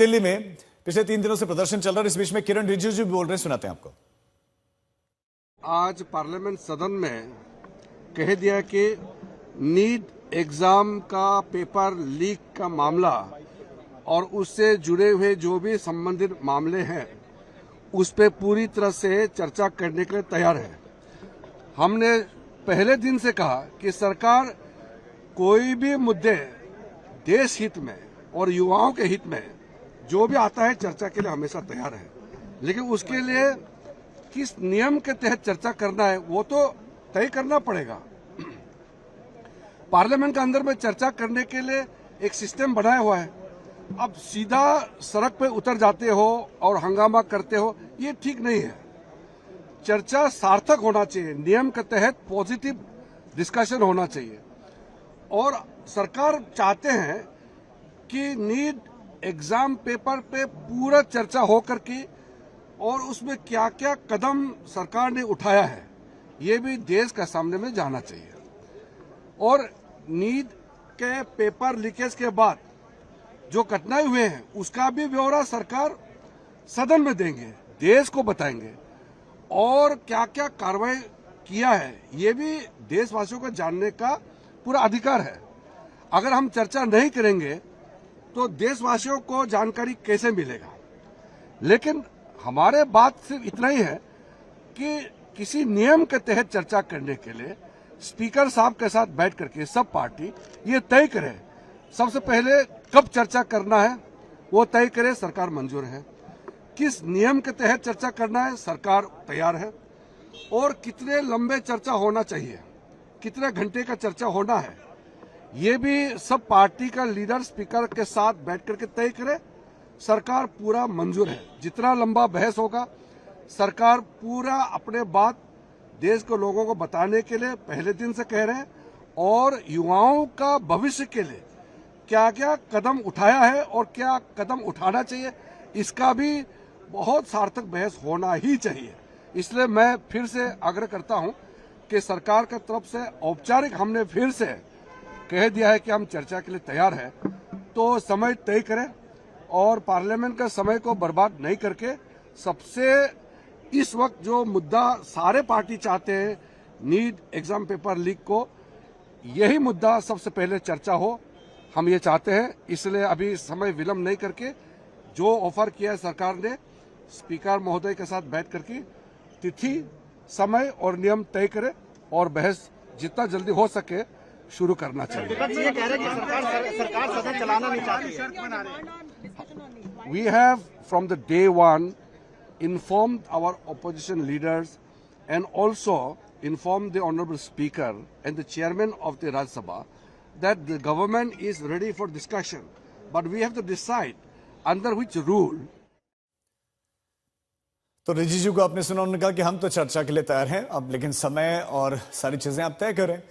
दिल्ली में पिछले 3 दिनों से प्रदर्शन चल रहा है। इस बीच में किरण रिजिजू भी बोल रहे हैं, सुनाते हैं आपको। आज पार्लियामेंट सदन में कह दिया कि नीट एग्जाम का पेपर लीक का मामला और उससे जुड़े हुए जो भी संबंधित मामले हैं उस पे पूरी तरह से चर्चा करने के लिए तैयार है। हमने पहले दिन से कहा कि सरकार कोई भी मुद्दे देश हित में और युवाओं के हित में जो भी आता है चर्चा के लिए हमेशा तैयार है, लेकिन उसके लिए किस नियम के तहत चर्चा करना है वो तो तय करना पड़ेगा। पार्लियामेंट के अंदर में चर्चा करने के लिए एक सिस्टम बनाया हुआ है। अब सीधा सड़क पे उतर जाते हो और हंगामा करते हो, ये ठीक नहीं है। चर्चा सार्थक होना चाहिए, नियम के तहत पॉजिटिव डिस्कशन होना चाहिए। और सरकार चाहते हैं कि नीट एग्जाम पेपर पे पूरा चर्चा हो करके और उसमें क्या क्या कदम सरकार ने उठाया है ये भी देश के सामने में जाना चाहिए। और नीट के पेपर लीकेज के बाद जो घटनाएं हुए हैं उसका भी ब्यौरा सरकार सदन में देंगे, देश को बताएंगे और क्या क्या कार्रवाई किया है ये भी देशवासियों को जानने का पूरा अधिकार है। अगर हम चर्चा नहीं करेंगे तो देशवासियों को जानकारी कैसे मिलेगा। लेकिन हमारे बात सिर्फ इतना ही है कि किसी नियम के तहत चर्चा करने के लिए स्पीकर साहब के साथ बैठ करके सब पार्टी ये तय करे, सबसे पहले कब चर्चा करना है वो तय करे, सरकार मंजूर है। किस नियम के तहत चर्चा करना है सरकार तैयार है। और कितने लंबे चर्चा होना चाहिए, कितने घंटे का चर्चा होना है ये भी सब पार्टी का लीडर स्पीकर के साथ बैठ करके तय करे, सरकार पूरा मंजूर है। जितना लंबा बहस होगा सरकार पूरा अपने बात देश के लोगों को बताने के लिए पहले दिन से कह रहे हैं और युवाओं का भविष्य के लिए क्या क्या कदम उठाया है और क्या कदम उठाना चाहिए इसका भी बहुत सार्थक बहस होना ही चाहिए। इसलिए मैं फिर से आग्रह करता हूं कि सरकार की तरफ से औपचारिक हमने फिर से कह दिया है कि हम चर्चा के लिए तैयार है, तो समय तय करें और पार्लियामेंट का समय को बर्बाद नहीं करके सबसे इस वक्त जो मुद्दा सारे पार्टी चाहते हैं नीट एग्जाम पेपर लीक को, यही मुद्दा सबसे पहले चर्चा हो, हम ये चाहते हैं। इसलिए अभी समय विलंब नहीं करके जो ऑफर किया है सरकार ने स्पीकर महोदय के साथ बैठ करके तिथि समय और नियम तय करे और बहस जितना जल्दी हो सके शुरू करना चाहिए। ये कह रहे हैं कि सरकार सदन चलाना नहीं चाहती। We have from the day one informed our opposition leaders and also informed the Honorable Speaker and the Chairman of the Rajya Sabha that the government is ready for discussion, but we have to decide under which rule. तो रिजिजू को आपने सुना, उन्होंने कहा कि हम तो चर्चा के लिए तैयार हैं अब, लेकिन समय और सारी चीजें आप तय करें।